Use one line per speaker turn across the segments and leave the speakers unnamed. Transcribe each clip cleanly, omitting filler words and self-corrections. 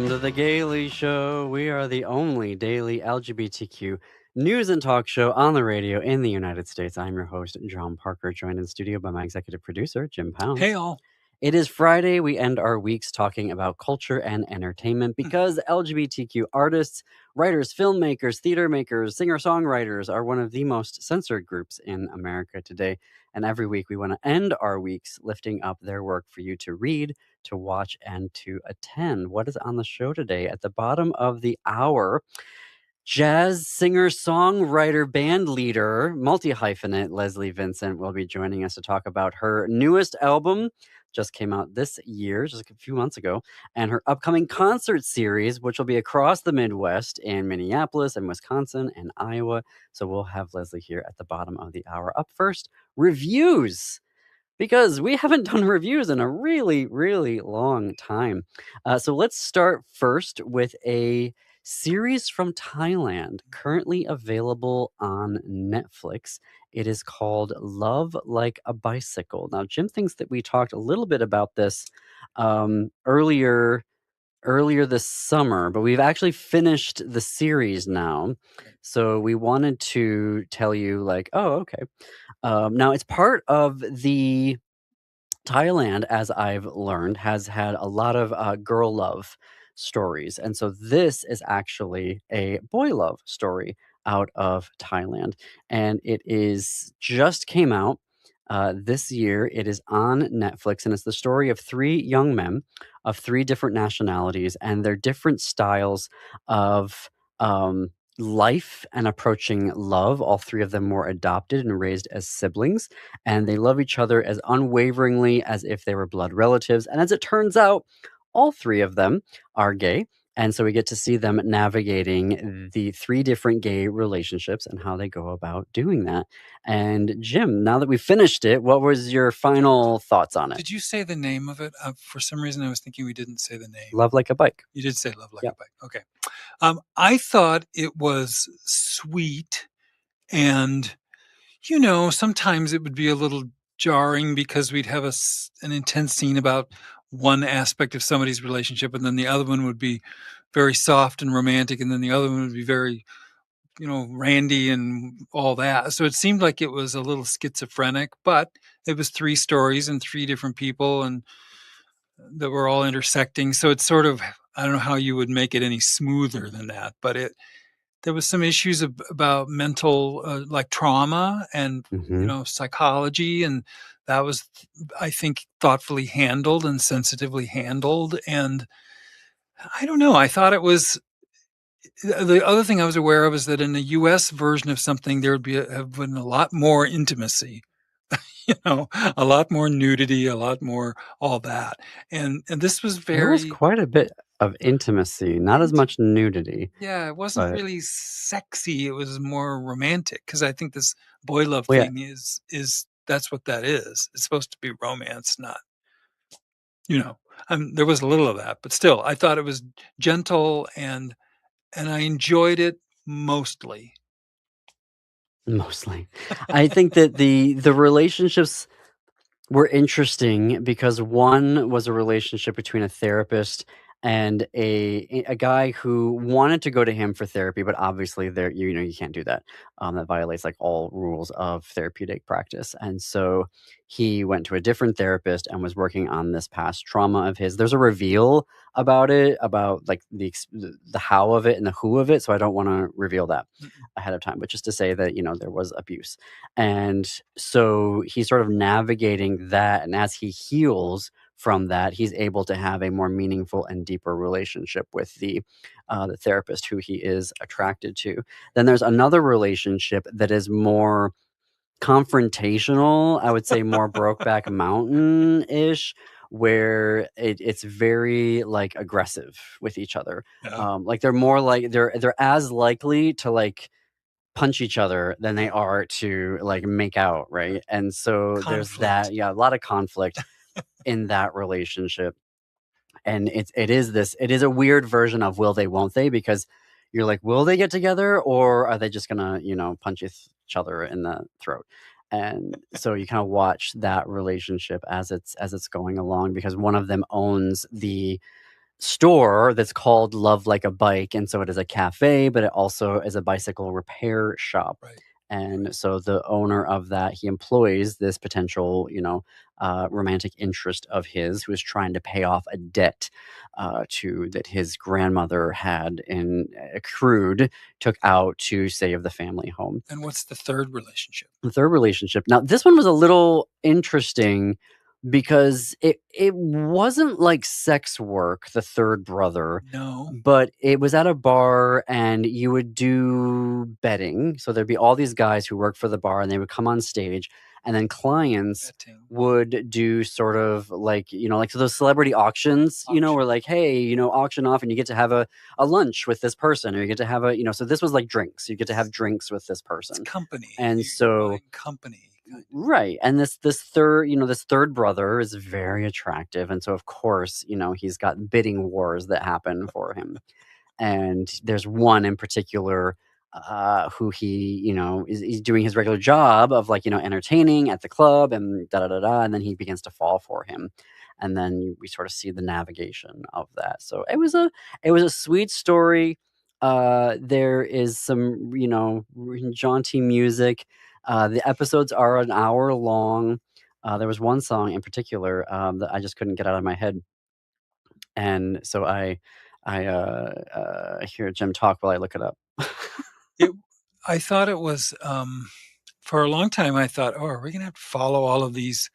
Welcome to the Gailey Show. We are the only daily LGBTQ news and talk show on the radio in the United States. I'm your host, John Parker, joined in studio by my executive producer, Jim Pounds.
Hey, all.
It is Friday. We end our weeks talking about culture and entertainment because LGBTQ artists, writers, filmmakers, theater makers, singer-songwriters are one of the most censored groups in America today. And every week we want to end our weeks lifting up their work for you to read, to watch, and to attend. What is on the show today? At the bottom of the hour, jazz singer, songwriter, band leader, multi-hyphenate Leslie Vincent will be joining us to talk about her newest album, just came out this year, just a few months ago, and her upcoming concert series, which will be across the Midwest in Minneapolis and Wisconsin and Iowa. So we'll have Leslie here at the bottom of the hour. Up first, reviews, because we haven't done reviews in a really, really long time. So let's start first with a series from Thailand, currently available on Netflix. It is called Love Like a Bicycle. Now, Jim thinks that we talked a little bit about this earlier this summer, but we've actually finished the series now. So we wanted to tell you, like, oh, okay. Now, it's part of the Thailand, as I've learned, has had a lot of girl love stories. And so this is actually a boy love story out of Thailand. And it is just came out this year. It is on Netflix, and it's the story of three young men of three different nationalities and their different styles of life and approaching love. All three of them were adopted and raised as siblings, and they love each other as unwaveringly as if they were blood relatives. And as it turns out, all three of them are gay. And so we get to see them navigating the three different gay relationships and how they go about doing that. And Jim, now that we've finished it, what was your final thoughts on it?
Did you say the name of it? For some reason, I was thinking we didn't say the name.
Love Like a Bike.
You did say Love Like a Bike. Okay. I thought it was sweet, and, sometimes it would be a little jarring because we'd have an intense scene about one aspect of somebody's relationship, and then the other one would be very soft and romantic, and then the other one would be very, randy and all that. So it seemed like it was a little schizophrenic, but it was three stories and three different people and that were all intersecting. So it's sort of, I don't know how you would make it any smoother than that, but there was some issues about mental, like trauma and, psychology. And that was, I think, thoughtfully handled and sensitively handled. And I don't know, I thought it was, the other thing I was aware of is that in the US version of something, there would have been a lot more intimacy, a lot more nudity, a lot more all that. And this was
There was quite a bit of intimacy, not as much nudity.
Yeah, it wasn't really sexy. It was more romantic, because I think this boy love thing is that's what that is. It's supposed to be romance, not, there was a little of that, but still, I thought it was gentle and I enjoyed it mostly.
Mostly. I think that the relationships were interesting because one was a relationship between a therapist and a guy who wanted to go to him for therapy, but obviously there you can't do that. That violates like all rules of therapeutic practice. And so he went to a different therapist and was working on this past trauma of his. There's a reveal about it, about like the how of it and the who of it. So I don't want to reveal that ahead of time, but just to say that, there was abuse. And so he's sort of navigating that. And as he heals from that, he's able to have a more meaningful and deeper relationship with the therapist who he is attracted to. Then there's another relationship that is more confrontational. I would say more Brokeback Mountain-ish, where it's very like aggressive with each other.
Yeah.
Like they're more like they're as likely to like punch each other than they are to like make out, right? And so there's that, a lot of conflict in that relationship. And it is a weird version of will they, won't they? Because you're like, will they get together, or are they just gonna, punch each other in the throat? And so you kind of watch that relationship as it's going along, because one of them owns the store that's called Love Like a Bike, and so it is a cafe, but it also is a bicycle repair shop.
Right.
And so the owner of that, he employs this potential, romantic interest of his who is trying to pay off a debt to that his grandmother had in accrued, took out to save the family home.
And what's the third relationship?
The third relationship. Now, this one was a little interesting because it wasn't like sex work, the third brother,
No.
but it was at a bar and you would do betting. So there'd be all these guys who work for the bar and they would come on stage and then clients
Betting.
would do sort of like, like so those celebrity auctions, where
Auction.
like, hey, auction off and you get to have a lunch with this person or you get to have so this was like drinks. You get to have drinks with this
It's
person.
company.
And
You're
so
buying company, kind of.
right, and this third brother is very attractive, and so, of course, he's got bidding wars that happen for him, and there's one in particular, who he, he's doing his regular job of, like, entertaining at the club and da da da da, and then he begins to fall for him, and then we sort of see the navigation of that, so it was a sweet story, there is some, jaunty music, the episodes are an hour long. There was one song in particular that I just couldn't get out of my head, and so I hear Jim talk while I look it up.
It I thought it was, for a long time, I thought, "Oh, are we gonna have to follow all of these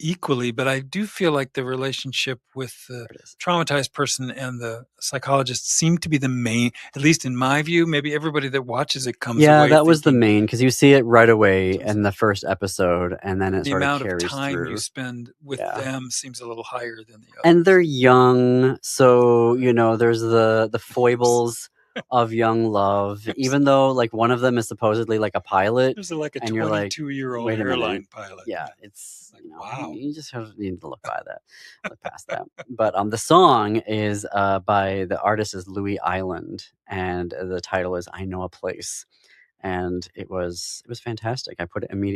equally?" But I do feel like the relationship with the
There it is.
traumatized person and the psychologist seem to be the main, at least in my view. Maybe everybody that watches it comes
Yeah,
away
that was the
thinking
main because you see it right away
so it's
in the first episode, and then it
the
sort of
amount of
carries
time you
through.
spend with
Yeah.
them seems a little higher than the
And they're
others.
young, so,
Right.
there's the
There's
foibles of young love,
there's
even though, like, one of them is supposedly, like, a pilot,
there's like a
and you're like,
22-year-old
"Wait a minute."
airline pilot,
Yeah, it's,
like, wow.
you just need to look by that, look past that. But, the song is, by the artist is Louis Island, and the title is "I Know a Place." And it was fantastic. I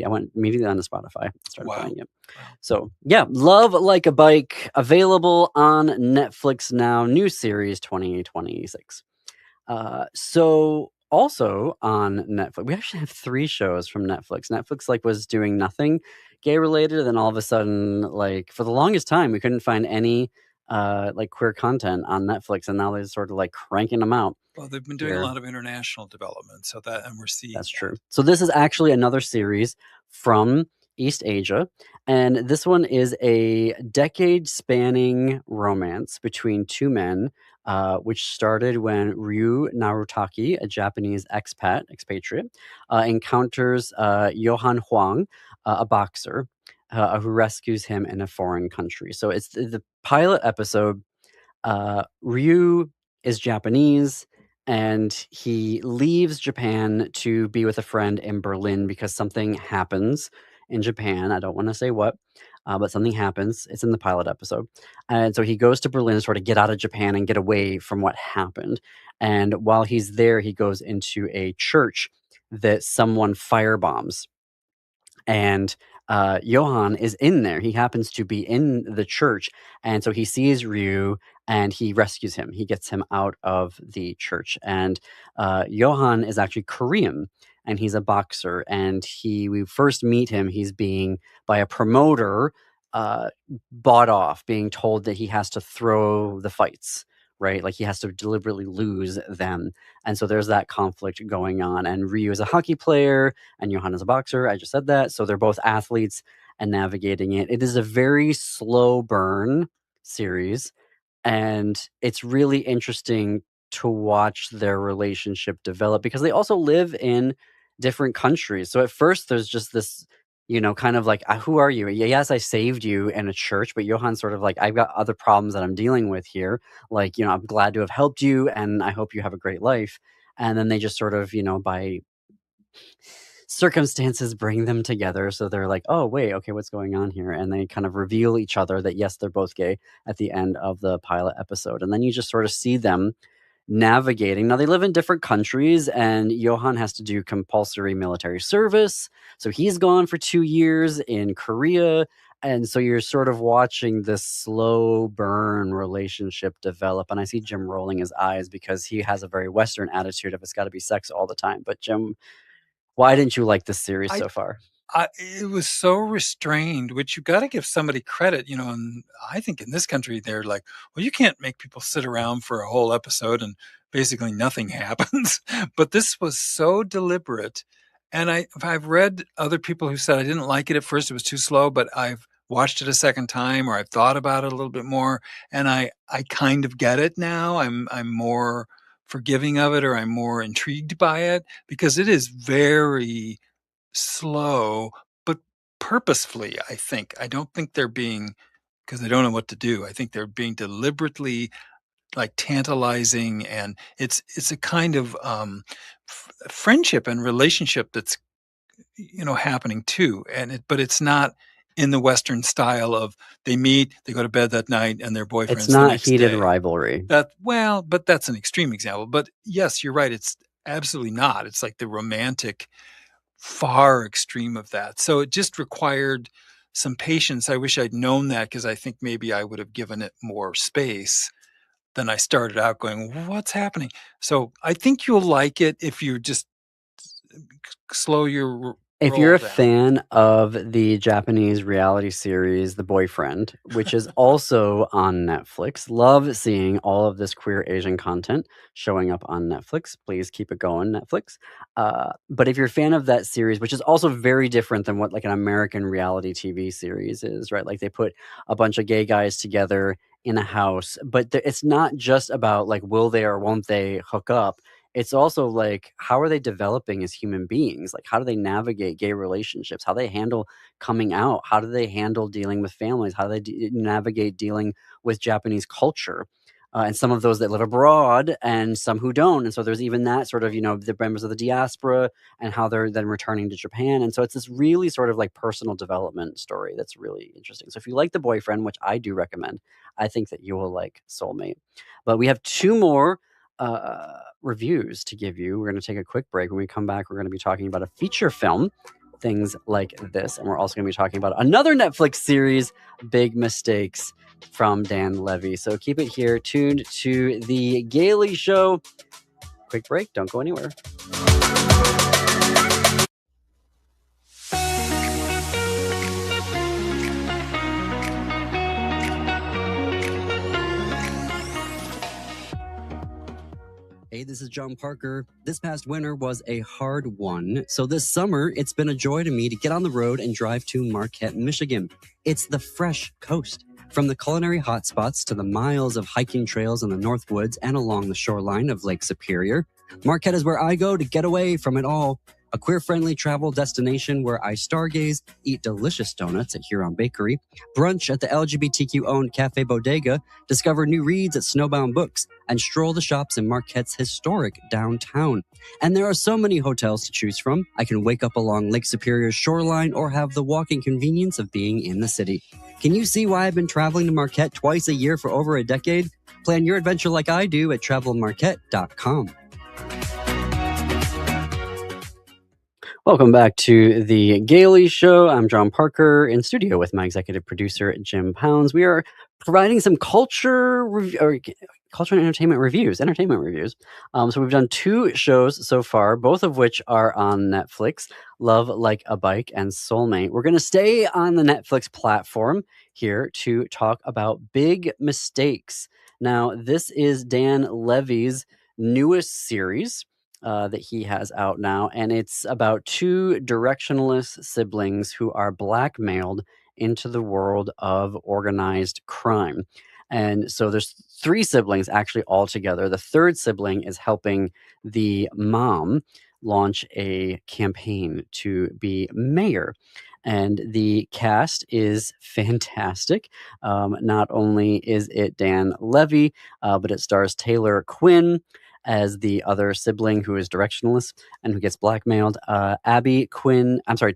went immediately onto Spotify and started
Wow.
playing it.
Wow.
So, yeah, Love Like a Bike, available on Netflix now, new series 2026. So also on Netflix, we actually have 3 shows from Netflix. Netflix, like, was doing nothing gay related, and then all of a sudden, like, for the longest time, we couldn't find any, like, queer content on Netflix, and now they're sort of, like, cranking them out
Well, they've been doing a
here.
lot of international development, so that and we're seeing
That's
that.
true. So this is actually another series from East Asia, and this one is a decade-spanning romance between 2 men, which started when Ryu Narutaki, a Japanese expatriate, encounters, Johan Huang, a boxer, who rescues him in a foreign country. So it's the pilot episode. Ryu is Japanese, and he leaves Japan to be with a friend in Berlin because something happens in Japan. I don't want to say what, but something happens. It's in the pilot episode. And so he goes to Berlin to sort of get out of Japan and get away from what happened. And while he's there, he goes into a church that someone firebombs, and Johan is in there. He happens to be in the church, and so he sees Ryu and he rescues him. He gets him out of the church, and Johan is actually Korean, and he's a boxer. And we first meet him. He's being by a promoter uh, bought off, being told that he has to throw the fights. Right, like he has to deliberately lose them, and so there's that conflict going on. And Ryu is a hockey player, and Johan is a boxer. I just said that. So they're both athletes and navigating it. It is a very slow burn series, and it's really interesting to watch their relationship develop because they also live in different countries. So at first, there's just this, kind of like, who are you? Yes, I saved you in a church, but Johan's sort of like, I've got other problems that I'm dealing with here. Like, I'm glad to have helped you, and I hope you have a great life. And then they just sort of, by circumstances bring them together. So they're like, oh, wait, okay, what's going on here? And they kind of reveal each other that, yes, they're both gay at the end of the pilot episode. And then you just sort of see them navigating. Now, they live in different countries, and Johan has to do compulsory military service. So he's gone for 2 years in Korea. And so you're sort of watching this slow burn relationship develop. And I see Jim rolling his eyes because he has a very Western attitude of it's got to be sex all the time. But Jim, why didn't you like this series
I
so far?
it was so restrained, which you gotta give somebody credit, and I think in this country, they're like, "Well, you can't make people sit around for a whole episode and basically nothing happens." But this was so deliberate, and I've read other people who said, "I didn't like it at first, it was too slow," but I've watched it a second time or I've thought about it a little bit more, and I kind of get it now. I'm more forgiving of it, or I'm more intrigued by it because it is very slow, but purposefully, I think. I don't think they're being, because they don't know what to do. I think they're being deliberately, like, tantalizing, and it's a kind of, friendship and relationship that's, happening too, but it's not in the Western style of they meet, they go to bed that night, and they're
It's
boyfriends the
not
next
heated
day.
rivalry.
But that's an extreme example, but yes, you're right, it's absolutely not. It's like the romantic far extreme of that. So it just required some patience. I wish I'd known that because I think maybe I would have given it more space than I started out going, what's happening? So I think you'll like it if you just slow your
If you're
roll
a
down.
fan of the Japanese reality series The Boyfriend, which is also on Netflix, love seeing all of this queer Asian content showing up on Netflix. Please keep it going, Netflix. But if you're a fan of that series, which is also very different than what like an American reality TV series is, right? Like they put a bunch of gay guys together in a house, but it's not just about like will they or won't they hook up. It's also like how are they developing as human beings? Like how do they navigate gay relationships? How do they handle coming out? How do they handle dealing with families? How do they navigate dealing with Japanese culture? And some of those that live abroad and some who don't. And so there's even that sort of, the members of the diaspora and how they're then returning to Japan. And so it's this really sort of like personal development story that's really interesting. So if you like The Boyfriend, which I do recommend, I think that you will like Soulmate. But we have two more reviews to give you. We're going to take a quick break. When we come back, we're going to be talking about a feature film, things like this. And we're also going to be talking about another Netflix series, Big Mistakes from Dan Levy. So keep it here, tuned to The Gailey Show. Quick break. Don't go anywhere. Hey, this is John Parker. This past winter was a hard one. So this summer, it's been a joy to me to get on the road and drive to Marquette, Michigan. It's the fresh coast. From the culinary hotspots to the miles of hiking trails in the North Woods and along the shoreline of Lake Superior, Marquette is where I go to get away from it all. A queer-friendly travel destination where I stargaze, eat delicious donuts at Huron Bakery, brunch at the LGBTQ-owned Cafe Bodega, discover new reads at Snowbound Books, and stroll the shops in Marquette's historic downtown. And there are so many hotels to choose from. I can wake up along Lake Superior's shoreline or have the walking convenience of being in the city. Can you see why I've been traveling to Marquette twice a year for over a decade? Plan your adventure like I do at travelmarquette.com. Welcome back to The Gailey Show. I'm John Parker in studio with my executive producer, Jim Pounds. We are providing some culture and entertainment reviews. So we've done two shows so far, both of which are on Netflix, Love Like a Bike and Soulmate. We're going to stay on the Netflix platform here to talk about Big Mistakes. Now, this is Dan Levy's newest series that he has out now, and it's about two directionless siblings who are blackmailed into the world of organized crime. And so there's three siblings actually all together. The third sibling is helping the mom launch a campaign to be mayor. And the cast is fantastic. Not only is it Dan Levy, but it stars Taylor Quinn as the other sibling who is directionless and who gets blackmailed.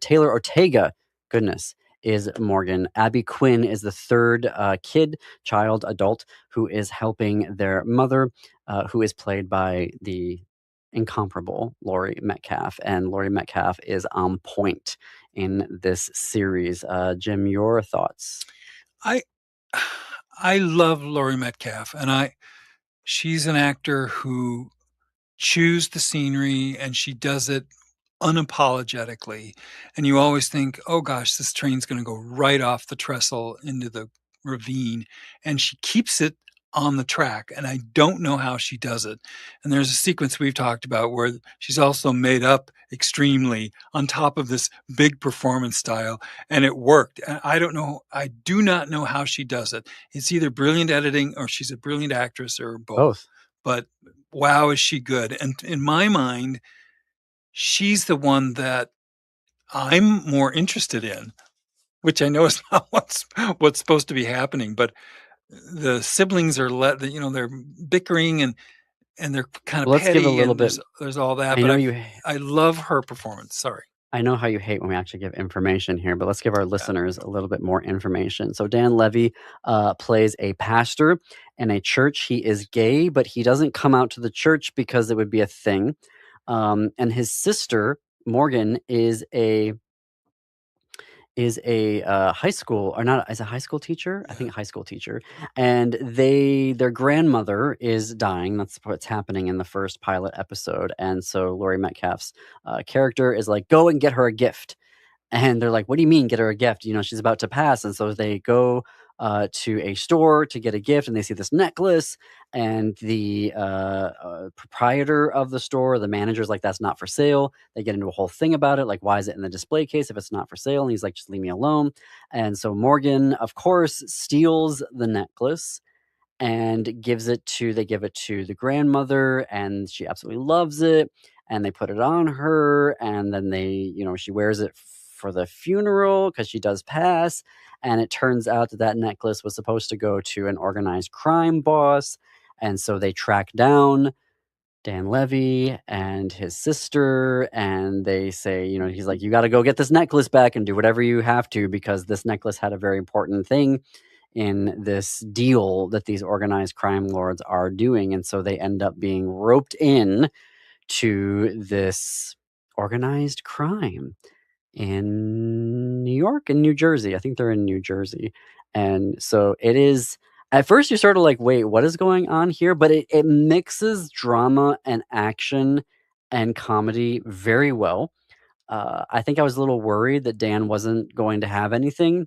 Taylor Ortega, goodness, is Morgan. Abby Quinn is the third adult, who is helping their mother, who is played by the incomparable Laurie Metcalf, and Laurie Metcalf is on point in this series. Jim, your thoughts?
I I love Laurie Metcalf, and I she's an actor who chews the scenery, and she does it unapologetically, and you always think, "Oh gosh, this train's gonna go right off the trestle into the ravine," and she keeps it on the track, and I don't know how she does it. And there's a sequence we've talked about where she's also made up extremely on top of this big performance style, and it worked. And I do not know how she does it. It's either brilliant editing or she's a brilliant actress or both.
Both.
But wow, is she good. And in my mind, she's the one that I'm more interested in, which I know is not what's supposed to be happening, but the siblings are they're bickering and they're kind of
Let's give a
petty
little
and
bit.
there's all that,
I
but
know you
I love her performance. Sorry.
I know how you hate when we actually give information here, but let's give our
Yeah.
listeners a little bit more information. So Dan Levy plays a pastor in a church. He is gay, but he doesn't come out to the church because it would be a thing. And his sister Morgan is a high school, or not, is a high school teacher, I
Yeah.
think a high school teacher, and their grandmother is dying. That's what's happening in the first pilot episode. And so Laurie Metcalf's character is like, go and get her a gift. And they're like, "What do you mean, get her a gift? You know, she's about to pass." And so they go to a store to get a gift, and they see this necklace. And the proprietor of the store, the manager's like, "That's not for sale." They get into a whole thing about it, like, "Why is it in the display case if it's not for sale?" And he's like, "Just leave me alone." And so Morgan, of course, steals the necklace and they give it to the grandmother, and she absolutely loves it, and they put it on her, and then she wears it for the funeral because she does pass. And it turns out that that necklace was supposed to go to an organized crime boss. And so they track down Dan Levy and his sister, and they say, he's like, "You got to go get this necklace back and do whatever you have to, because this necklace had a very important thing in this deal that these organized crime lords are doing." And so they end up being roped in to this organized crime in New York and New Jersey. I think they're in New Jersey. And so it is, at first you're sort of like, wait, what is going on here? But it mixes drama and action and comedy very well. I think I was a little worried that Dan wasn't going to have anything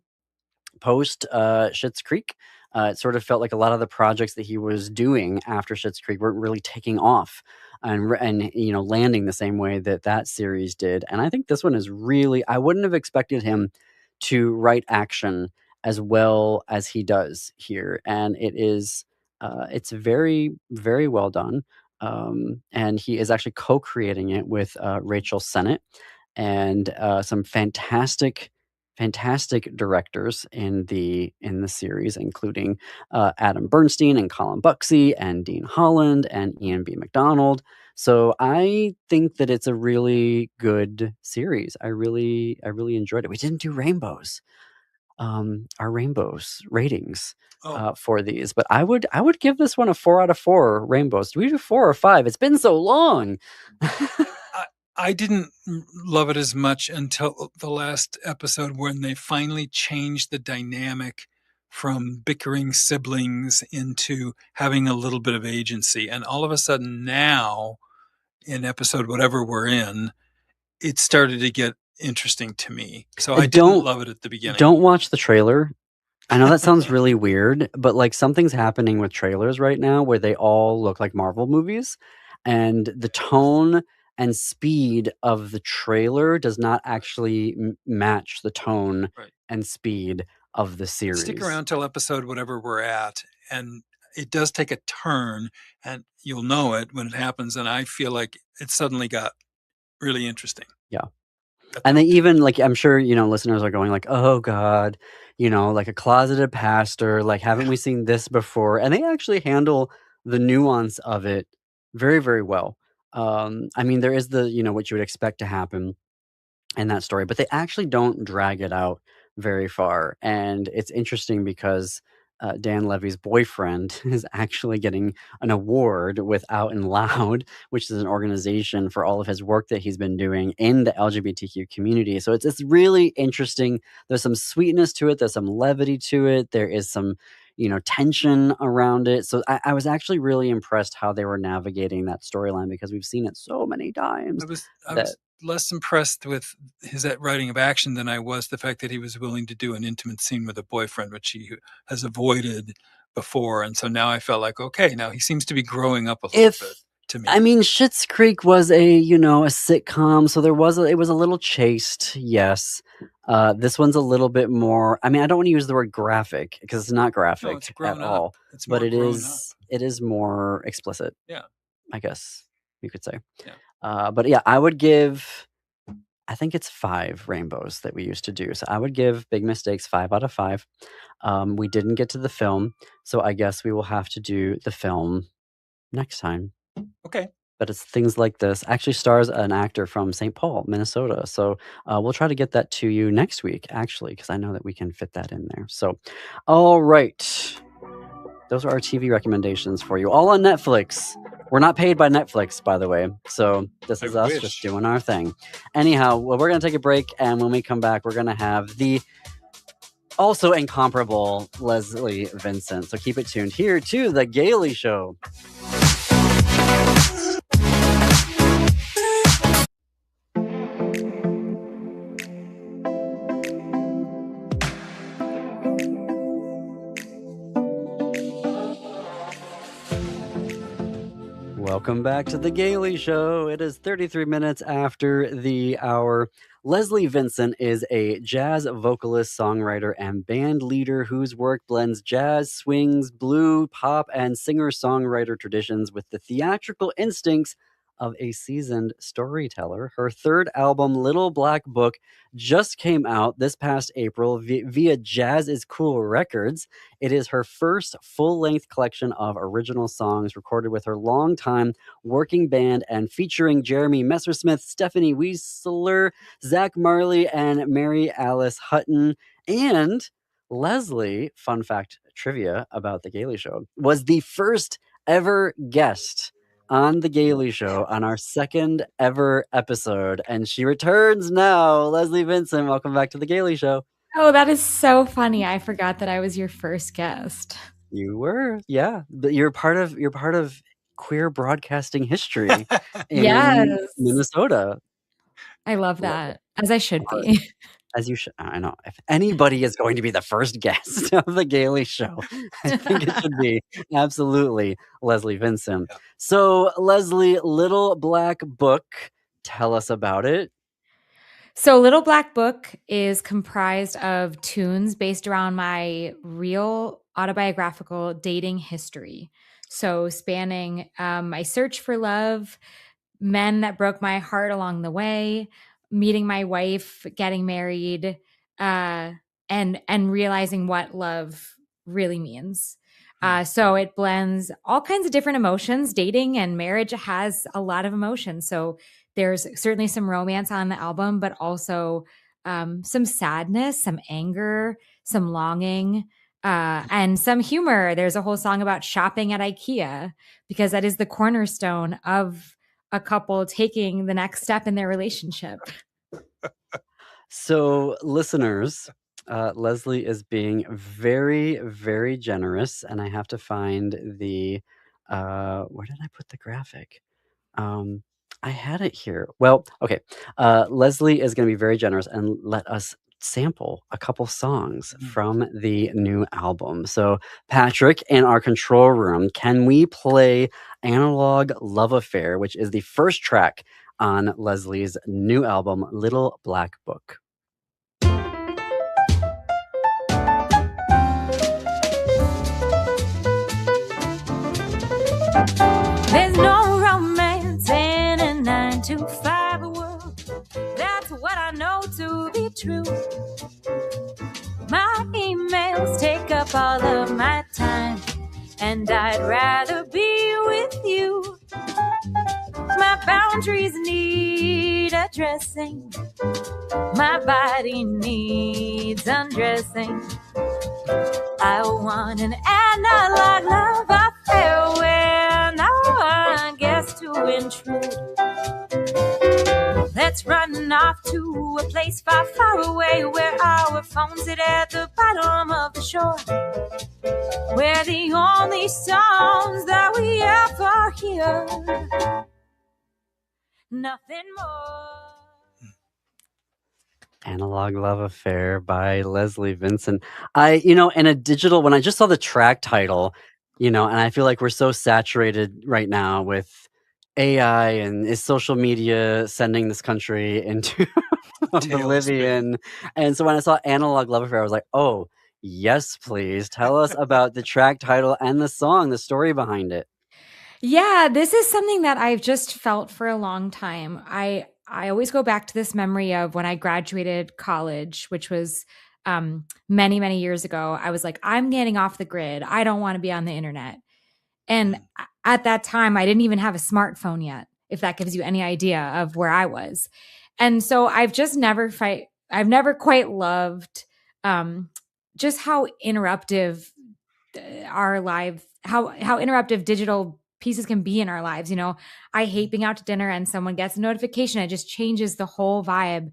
post Schitt's Creek. It sort of felt like a lot of the projects that he was doing after Schitt's Creek weren't really taking off and landing the same way that that series did. And I think this one is really, I wouldn't have expected him to write action as well as he does here, and it's very very well done. And he is actually co-creating it with Rachel Sennett and some fantastic directors in the series, including Adam Bernstein and Colin Buxey and Dean Holland and Ian B. McDonald. So I think that it's a really good series. I really enjoyed it. We didn't do our rainbows ratings
Oh,
for these, but I would give this one a 4 out of 4 rainbows. Do we do 4 or 5? It's been so long.
I I didn't love it as much until the last episode when they finally changed the dynamic from bickering siblings into having a little bit of agency. And all of a sudden now, in episode whatever we're in, it started to get interesting to me. So I didn't
Don't
love it at the beginning.
don't watch the trailer. I know that sounds really weird, but, like, something's happening with trailers right now where they all look like Marvel movies, and the tone and speed of the trailer does not actually match the tone
Right.
and speed of the
Stick
series.
around till episode whatever we're at, and it does take a turn, and you'll know it when it happens, and I feel like it suddenly got really interesting
Yeah.
at
And
that
they
time.
even, like, I'm sure, listeners are going like, "Oh god," like a closeted pastor, like,
Yeah.
haven't we seen this before? And they actually handle the nuance of it very, very well. I mean, there is what you would expect to happen in that story, but they actually don't drag it out very far. And it's interesting because Dan Levy's boyfriend is actually getting an award with Out and Loud, which is an organization for all of his work that he's been doing in the LGBTQ community. So it's really interesting. There's some sweetness to it. There's some levity to it. There is some, tension around it. So I was actually really impressed how they were navigating that storyline, because we've seen it so many times.
I was less impressed with his writing of action than I was the fact that he was willing to do an intimate scene with a boyfriend, which he has avoided before. And so now I felt like, okay, now he seems to be growing up a little bit to me.
I mean, Schitt's Creek was a sitcom, so it was a little chaste, yes. This one's a little bit more. I mean, I don't want to use the word graphic, because it's not graphic
No, it's grown
at
up.
all.
It's
But
more
it
grown
is more explicit.
Yeah.
I guess you could say.
Yeah.
But yeah, I would give. I think it's 5 rainbows that we used to do. So I would give Big Mistakes 5 out of 5. We didn't get to the film, so I guess we will have to do the film next time.
Okay.
But it's things like this. Actually stars an actor from St. Paul, Minnesota. So we'll try to get that to you next week, actually, because I know that we can fit that in there. So, all right. Those are our TV recommendations for you, all on Netflix. We're not paid by Netflix, by the way. So this is us just doing our thing. Anyhow, well, we're going to take a break. And when we come back, we're going to have the also incomparable Leslie Vincent. So keep it tuned here to The Gaily Show. Welcome back to The Gaily Show. It is 33 minutes after the hour. Leslie Vincent is a jazz vocalist, songwriter, and band leader whose work blends jazz, swings, blue, pop, and singer-songwriter traditions with the theatrical instincts of a seasoned storyteller. Her third album, Little Black Book, just came out this past April via Jazz is Cool Records. It is her first full-length collection of original songs recorded with her longtime working band and featuring Jeremy Messersmith, Stephanie Weisler, Zach Marley, and Mary Alice Hutton. And Leslie, fun fact trivia about The Gaily Show, was the first ever guest on The Gaily Show on our second ever episode. And she returns now. Leslie Vincent, welcome back to The Gaily Show.
Oh, that is so funny. I forgot that I was your first guest.
You were, yeah. You're part of queer broadcasting history in Minnesota.
I love that, as I should be.
As you should. I know. If anybody is going to be the first guest of The Gaily Show, I think it should be absolutely Leslie Vincent. Yeah. So, Leslie, Little Black Book, tell us about it.
So, Little Black Book is comprised of tunes based around my real autobiographical dating history. So, spanning my search for love, men that broke my heart along the way, meeting my wife, getting married, and realizing what love really means. So it blends all kinds of different emotions. Dating and marriage has a lot of emotions. So there's certainly some romance on the album, but also some sadness, some anger, some longing, and some humor. There's a whole song about shopping at IKEA, because that is the cornerstone of a couple taking the next step in their relationship.
So, listeners, Leslie is being very, very generous, and I have to find the where did I put the graphic? I had it here. Well, okay. Leslie is going to be very generous and let us sample a couple songs from the new album. So, Patrick, in our control room, can we play Analog Love Affair, which is the first track on Leslie's new album, Little Black Book?
There's no romance in a 9-to-5 world. That's what I know to be true. My emails take up all of my time, and I'd rather be with you. My boundaries need addressing. My body needs undressing. I want an analog love affair where no one gets to intrude. Let's run off to a place far, far away where our phones sit at the bottom of the shore, where the only sounds that we ever hear, nothing more.
Analog Love Affair by Leslie Vincent. In a digital, when I just saw the track title, and I feel like we're so saturated right now with AI and is social media sending this country into oblivion. And so when I saw Analog Love Affair, I was like, oh, yes, please. Tell us about the track title and the song, the story behind it.
Yeah, this is something that I've just felt for a long time. I always go back to this memory of when I graduated college, which was many, many years ago. I was like, I'm getting off the grid. I don't want to be on the internet. And at that time, I didn't even have a smartphone yet, if that gives you any idea of where I was. And so I've never quite loved just how interruptive our lives, how interruptive digital pieces can be in our lives. I hate being out to dinner and someone gets a notification. It just changes the whole vibe.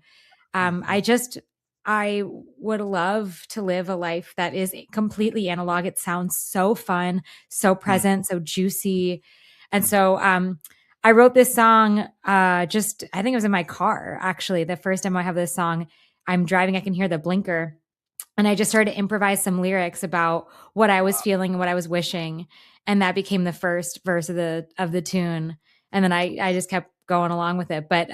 I would love to live a life that is completely analog. It sounds so fun, so present, so juicy. And so I wrote this song I think it was in my car, actually. The first time I have this song, I'm driving, I can hear the blinker. And I just started to improvise some lyrics about what I was feeling and what I was wishing. And that became the first verse of the tune. And then I just kept going along with it. But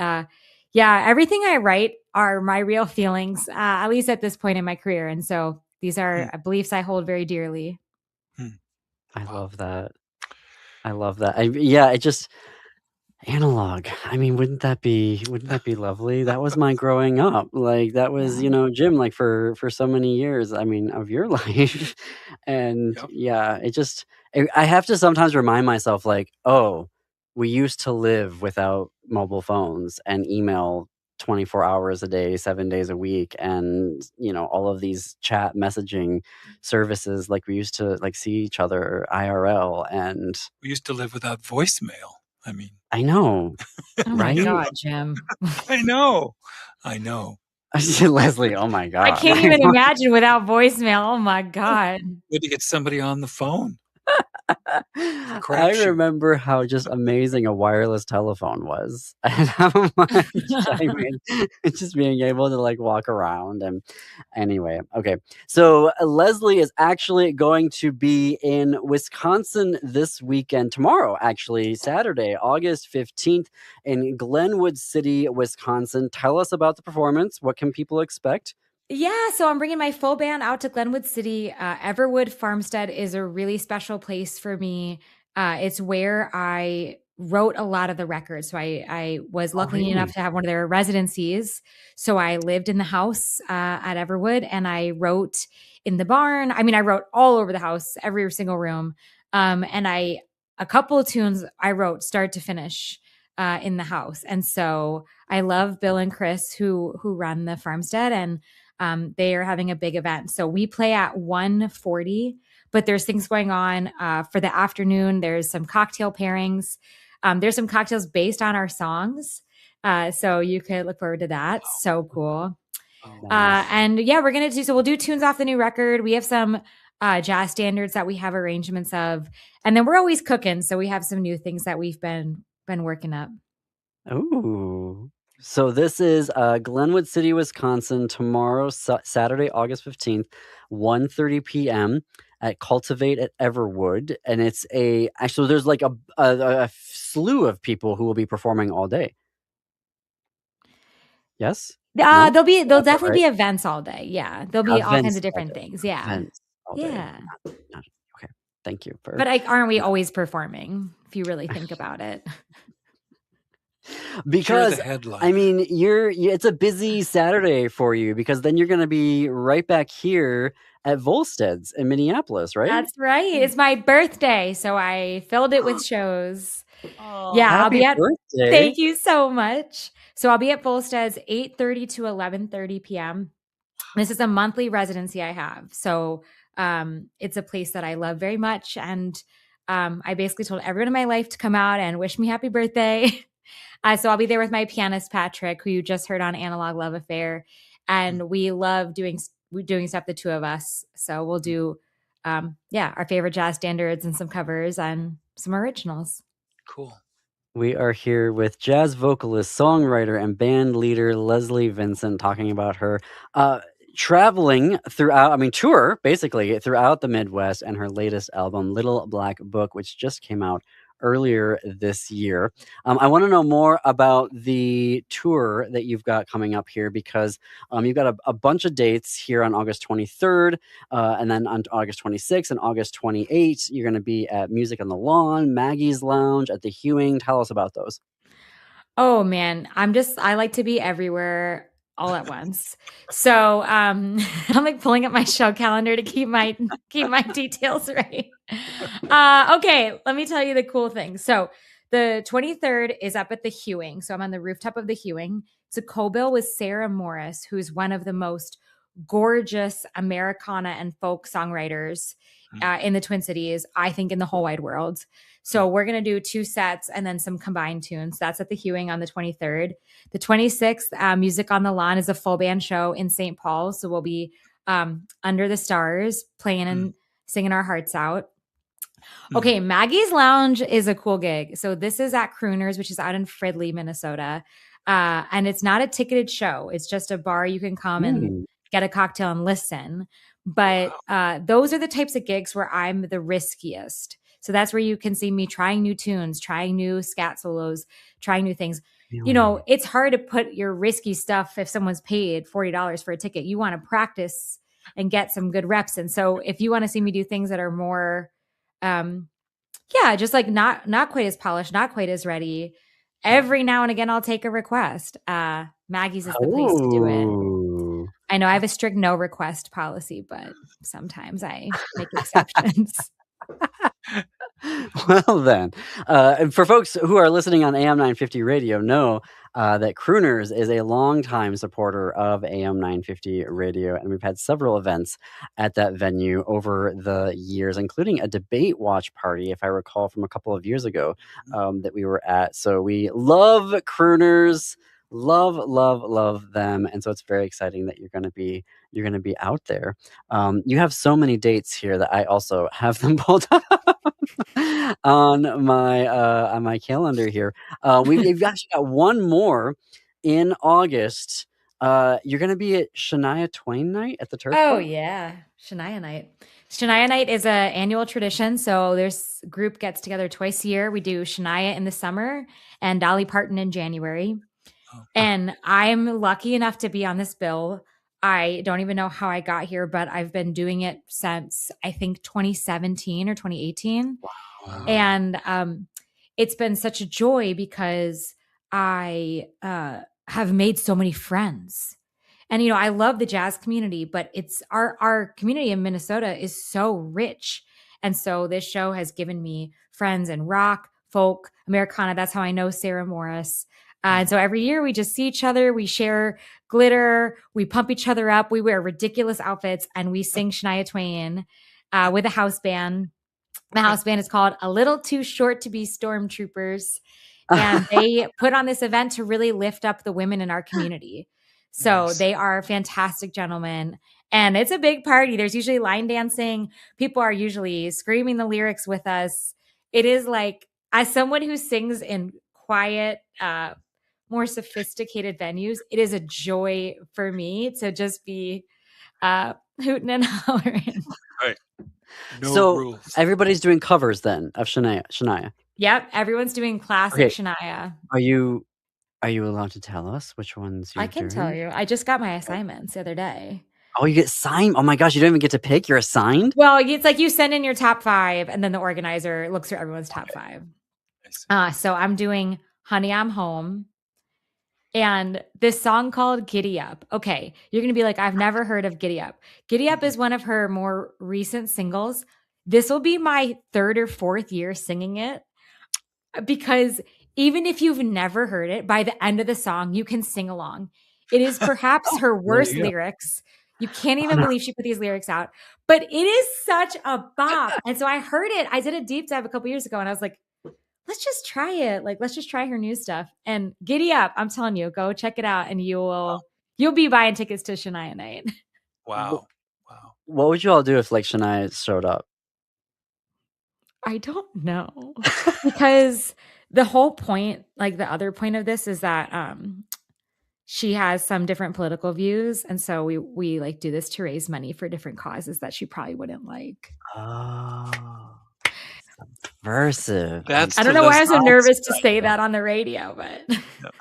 yeah, everything I write are my real feelings, at least at this point in my career. And so these are beliefs I hold very dearly.
I love that. It just analog. I mean, wouldn't that be lovely? That was my growing up. Like that was, Jim, like for so many years, I mean, of your life. And I have to sometimes remind myself like, oh, we used to live without mobile phones and email 24 hours a day, 7 days a week, and all of these chat messaging services. Like we used to like see each other IRL, and
we used to live without voicemail. I mean,
I know.
Oh my God, Jim.
I know.
Leslie, oh my God.
I can't even imagine without voicemail. Oh my God.
Good to get somebody on the phone.
I remember how just amazing a wireless telephone was. And how much just being able to like walk around. And anyway, okay. So Leslie is actually going to be in Wisconsin this weekend, tomorrow, actually, Saturday, August 15th in Glenwood City, Wisconsin. Tell us about the performance. What can people expect?
Yeah, so I'm bringing my full band out to Glenwood City. Everwood Farmstead is a really special place for me. It's where I wrote a lot of the records. So I was lucky enough to have one of their residencies. So I lived in the house at Everwood, and I wrote in the barn. I mean, I wrote all over the house, every single room. And a couple of tunes I wrote start to finish in the house. And so I love Bill and Chris who run the farmstead, and they are having a big event. So we play at 1:40, but there's things going on for the afternoon. There's some cocktail pairings. There's some cocktails based on our songs. So you could look forward to that. So cool. And yeah, we'll do tunes off the new record. We have some jazz standards that we have arrangements of, and then we're always cooking. So we have some new things that we've been working up.
Ooh. So this is Glenwood City, Wisconsin, tomorrow, Saturday, August 15th, 1:30 p.m. at Cultivate at Everwood. And it's there's like a slew of people who will be performing all day. Yes?
There'll definitely be events all day. Yeah. There'll be all kinds of different things. Yeah.
Events all day.
Yeah.
Okay. Thank you.
But aren't we always performing, if you really think about it?
Because I mean, it's a busy Saturday for you, because then you're going to be right back here at Volstead's in Minneapolis, right?
That's right. It's my birthday, so I filled it with shows.
Oh, yeah, I'll be at birthday.
Thank you so much. So I'll be at Volstead's 8:30 to 11:30 p.m. This is a monthly residency I have. So It's a place that I love very much. And I basically told everyone in my life to come out and wish me happy birthday. So I'll be there with my pianist, Patrick, who you just heard on Analog Love Affair. And we love doing stuff, the two of us. So we'll do, our favorite jazz standards and some covers and some originals.
Cool.
We are here with jazz vocalist, songwriter, and band leader Leslie Vincent talking about her traveling throughout, tour basically throughout the Midwest, and her latest album, Little Black Book, which just came out earlier this year. I want to know more about the tour that you've got coming up here, because you've got a bunch of dates here on August 23rd, and then on August 26th and August 28th, you're going to be at Music on the Lawn, Maggie's Lounge, at the Hewing. Tell us about those.
Oh man, I like to be everywhere all at once. So I'm like pulling up my show calendar to keep my details right. Okay, let me tell you the cool thing. So the 23rd is up at the Hewing. So I'm on the rooftop of the Hewing. It's a co-bill with Sarah Morris, who's one of the most gorgeous Americana and folk songwriters in the Twin Cities, I think in the whole wide world. So we're going to do 2 sets and then some combined tunes. That's at the Hewing on the 23rd. The 26th, Music on the Lawn is a full band show in St. Paul. So we'll be under the stars playing and singing our hearts out. Okay, Maggie's Lounge is a cool gig. So this is at Crooners, which is out in Fridley, Minnesota. And it's not a ticketed show. It's just a bar you can come and get a cocktail and listen. But those are the types of gigs where I'm the riskiest. So that's where you can see me trying new tunes, trying new scat solos, trying new things. You know, it's hard to put your risky stuff if someone's paid $40 for a ticket. You want to practice and get some good reps. And so if you want to see me do things that are more, just like not quite as polished, not quite as ready, every now and again, I'll take a request. Maggie's is the place to do it. I know I have a strict no request policy, but sometimes I make exceptions.
Well, then, for folks who are listening on AM 950 radio, know that Crooners is a longtime supporter of AM 950 radio, and we've had several events at that venue over the years, including a debate watch party, if I recall, from a couple of years ago that we were at. So we love Crooners. Love them, and so it's very exciting that you're going to be out there. You have so many dates here that I also have them pulled up on my calendar here. We've actually got one more in August. You're going to be at Shania Twain night at the Turf
Oh
Club?
yeah, Shania night. Shania night is an annual tradition. So there's group gets together twice a year. We do Shania in the summer and Dolly Parton in January. And I'm lucky enough to be on this bill. I don't even know how I got here, but I've been doing it since I think 2017 or 2018.
Wow.
And it's been such a joy because I have made so many friends. And, you know, I love the jazz community, but it's our community in Minnesota is so rich. And so this show has given me friends in rock, folk, Americana. That's how I know Sarah Morris. And so every year we just see each other, we share glitter, we pump each other up, we wear ridiculous outfits, and we sing Shania Twain with a house band. The house band is called A Little Too Short to Be Stormtroopers. And they put on this event to really lift up the women in our community. So they are fantastic gentlemen. And it's a big party. There's usually line dancing. People are usually screaming the lyrics with us. It is like, as someone who sings in quiet, more sophisticated venues, it is a joy for me to just be hooting and hollering.
Right. No rules.
Everybody's doing covers then of Shania.
Yep, everyone's doing classic Shania.
Are you allowed to tell us which ones you're
I can
doing?
tell you. I just got my assignments the other day.
Oh, you get signed? Oh my gosh, you don't even get to pick? You're assigned?
Well, it's like you send in your top 5, and then the organizer looks through everyone's top 5. So I'm doing Honey, I'm Home. And this song called Giddy Up. Okay, you're going to be like, I've never heard of Giddy Up. Giddy Up is one of her more recent singles. This will be my 3rd or 4th year singing it, because even if you've never heard it, by the end of the song, you can sing along. It is perhaps her worst lyrics. You can't even believe she put these lyrics out. But it is such a bop. And so I heard it. I did a deep dive a couple years ago and I was like, let's just try it. Like, let's just try her new stuff. And giddy up. I'm telling you, go check it out and you'll be buying tickets to Shania Night.
Wow.
What would you all do if like Shania showed up?
I don't know. Because the whole point, like the other point of this is that she has some different political views. And so we like do this to raise money for different causes that she probably wouldn't like.
Oh, subversive.
That's
I don't know why I'm so nervous to say that on the radio, but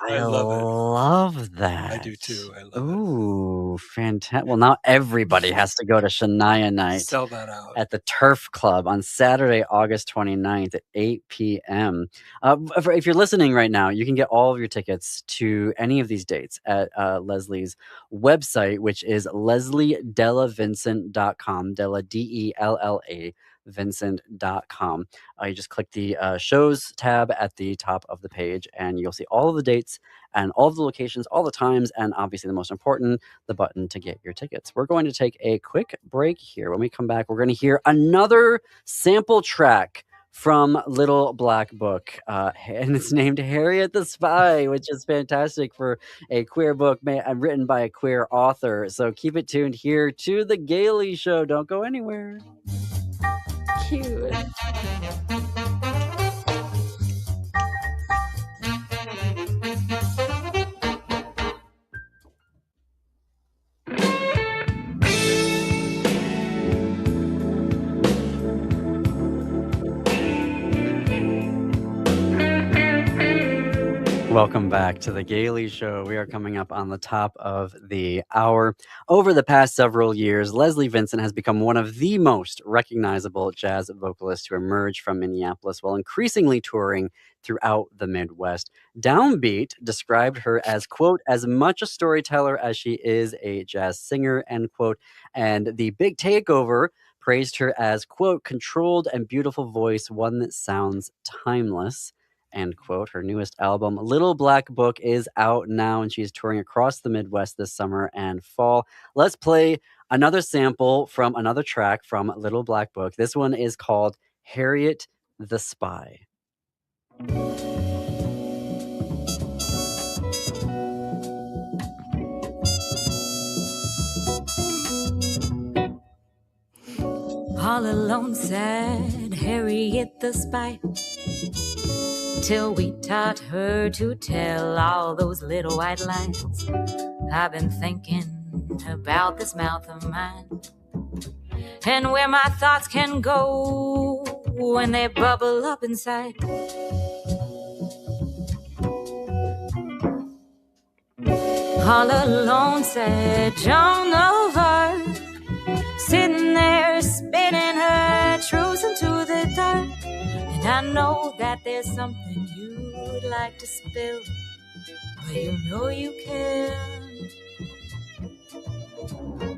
I
love that.
I do too. I love it.
Ooh, fantastic. Well, now everybody has to go to Shania Night.
Sell that out.
At the Turf Club on Saturday, August 29th at 8 p.m. If you're listening right now, you can get all of your tickets to any of these dates at Leslie's website, which is lesliedellavincent.com, Della, D-E-L-L-A, Vincent.com. You just click the shows tab at the top of the page and you'll see all of the dates and all of the locations, all the times, and obviously the most important, the button to get your tickets. We're going to take a quick break here. When we come back, we're going to hear another sample track from Little Black Book, and it's named Harriet the Spy, which is fantastic for a queer book written by a queer author. So keep it tuned here to The Gailey Show. Don't go anywhere.
cute.
Welcome back to The Gailey Show. We are coming up on the top of the hour. Over the past several years, Leslie Vincent has become one of the most recognizable jazz vocalists to emerge from Minneapolis while increasingly touring throughout the Midwest. Downbeat described her as, quote, as much a storyteller as she is a jazz singer, end quote. And The Big Takeover praised her as, quote, controlled and beautiful voice, one that sounds timeless. End quote. Her newest album, Little Black Book, is out now, and she's touring across the Midwest this summer and fall. Let's play another sample from another track from Little Black Book. This one is called Harriet the Spy.
All alone sat Harriet the Spy, till we taught her to tell all those little white lies. I've been thinking about this mouth of mine, and where my thoughts can go when they bubble up inside. All alone sat Joan of Arc, sitting there spinning her truths into the dark. And I know that there's something you'd like to spill, but you know you can't.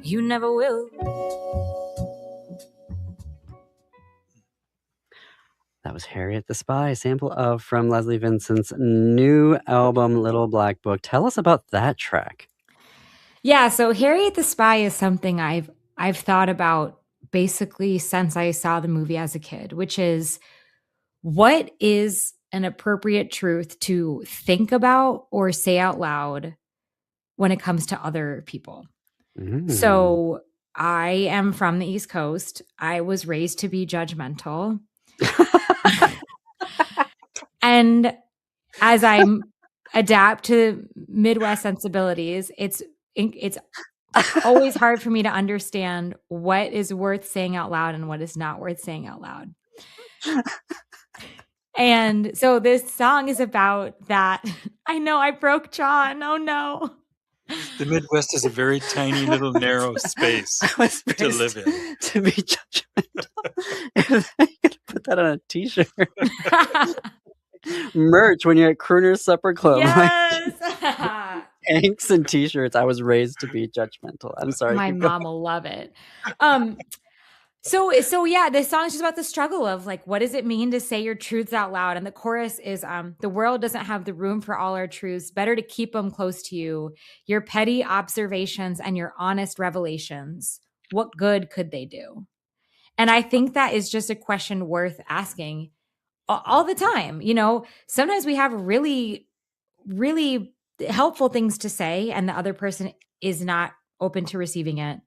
You never will.
That was Harriet the Spy, a sample of from Leslie Vincent's new album, Little Black Book. Tell us about that track.
Yeah, so Harriet the Spy is something I've thought about basically since I saw the movie as a kid, which is, what is an appropriate truth to think about or say out loud when it comes to other people? So I am from the East Coast. I was raised to be judgmental. And as I adapt to Midwest sensibilities, it's always hard for me to understand what is worth saying out loud and what is not worth saying out loud. And so this song is about that. I know I broke John. Oh no.
The Midwest is a very tiny little narrow space to live in.
To be judgmental. You gotta put that on a t-shirt. Merch when you're at Crooner's Supper Club.
Yes.
Like, tanks and t-shirts. I was raised to be judgmental. I'm sorry.
My mom will love it. So yeah, this song is just about the struggle of like, what does it mean to say your truths out loud? And the chorus is, the world doesn't have the room for all our truths. Better to keep them close to you. Your petty observations and your honest revelations. What good could they do? And I think that is just a question worth asking all the time. You know, sometimes we have really, really helpful things to say, and the other person is not open to receiving it.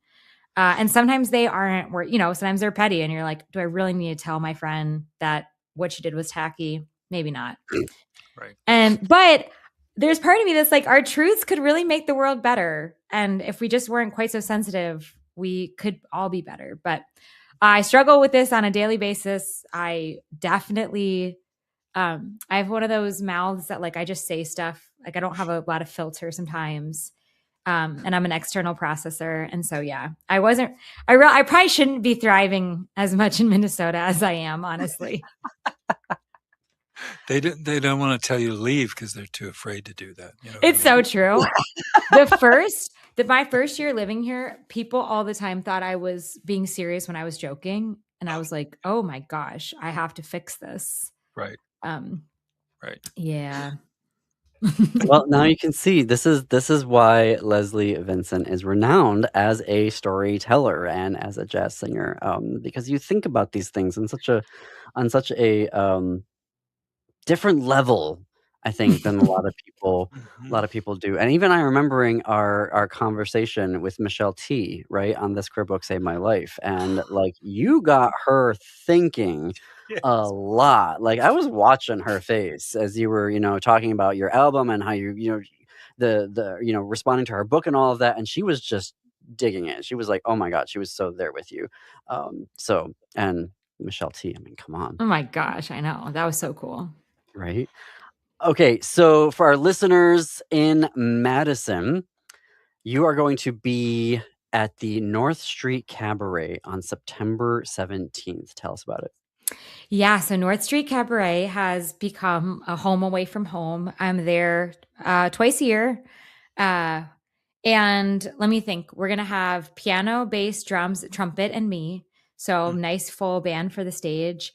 And sometimes they aren't, where, you know, sometimes they're petty and you're like, do I really need to tell my friend that what she did was tacky? Maybe not.
Right.
But there's part of me that's like, our truths could really make the world better. And if we just weren't quite so sensitive, we could all be better. But I struggle with this on a daily basis. I definitely, I have one of those mouths that like, I just say stuff. Like I don't have a lot of filter sometimes. And I'm an external processor. And so, yeah, I probably shouldn't be thriving as much in Minnesota as I am, honestly.
They don't want to tell you to leave because they're too afraid to do that. You know
It's so true. My first year living here, people all the time thought I was being serious when I was joking. And I was like, oh my gosh, I have to fix this.
Right. Right.
Yeah.
Well, now you can see this is why Leslie Vincent is renowned as a storyteller and as a jazz singer, because you think about these things on such a different level, I think, than a lot of people do. And even I remembering our conversation with Michelle T, right, on this queer book Save My Life, and like you got her thinking a lot. Like I was watching her face as you were, talking about your album and how the responding to her book and all of that, and she was just digging it. She was like, oh my god, she was so there with you. And Michelle T, I mean, come on.
Oh my gosh, I know. That was so cool.
Right. Okay, so for our listeners in Madison, you are going to be at the North Street Cabaret on September 17th. Tell us about it.
Yeah, so North Street Cabaret has become a home away from home. I'm there twice a year. And let me think. We're going to have piano, bass, drums, trumpet, and me. So nice full band for the stage.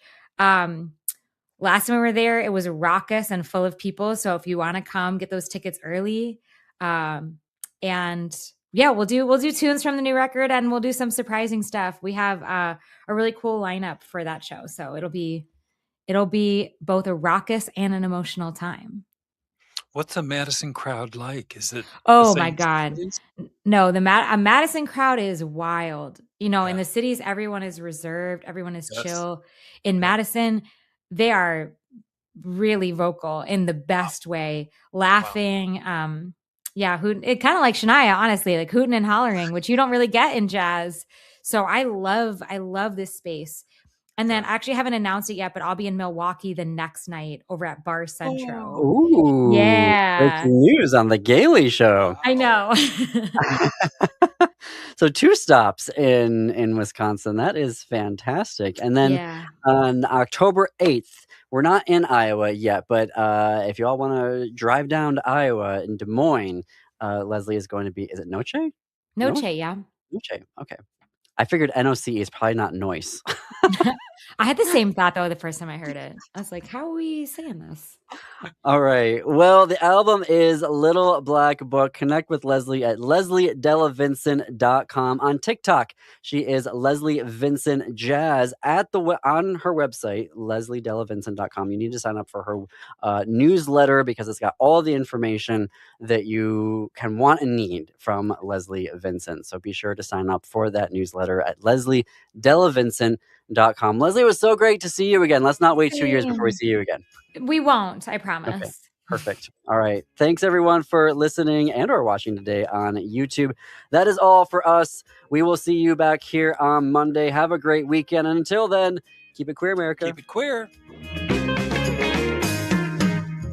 Last time we were there, it was raucous and full of people. So if you want to come, get those tickets early. And yeah, we'll do tunes from the new record, and we'll do some surprising stuff. We have a really cool lineup for that show. So it'll be both a raucous and an emotional time.
What's a Madison crowd like? Is it?
Oh my God. No, a Madison crowd is wild. You know, in the cities, everyone is reserved. Everyone is chill. In Madison, they are really vocal in the best way, laughing. Wow. It kind of like Shania, honestly, like hooting and hollering, which you don't really get in jazz. So I love this space. And then I actually haven't announced it yet, but I'll be in Milwaukee the next night over at Bar Centro.
Ooh,
yeah.
Breaking news on the Gailey Show.
I know.
So 2 stops in Wisconsin. That is fantastic. And then on October 8th, we're not in Iowa yet, but if you all want to drive down to Iowa in Des Moines, Leslie is going to be, is it Noche?
Noche, yeah.
Noche, okay. I figured NOCE is probably not noise.
I had the same thought, though, the first time I heard it. I was like, how are we saying this?
All right. Well, the album is Little Black Book. Connect with Leslie at lesliedellavincent.com. On TikTok, she is Leslie Vincent Jazz. On her website, lesliedellavincent.com. You need to sign up for her newsletter because it's got all the information that you can want and need from Leslie Vincent. So be sure to sign up for that newsletter at lesliedellavincent.com. Leslie, it was so great to see you again. Let's not wait 2 years before we see you again.
We won't, I promise.
Okay, perfect. All right. Thanks everyone for listening and or watching today on YouTube. That is all for us. We will see you back here on Monday. Have a great weekend. And until then, keep it queer, America.
Keep it queer.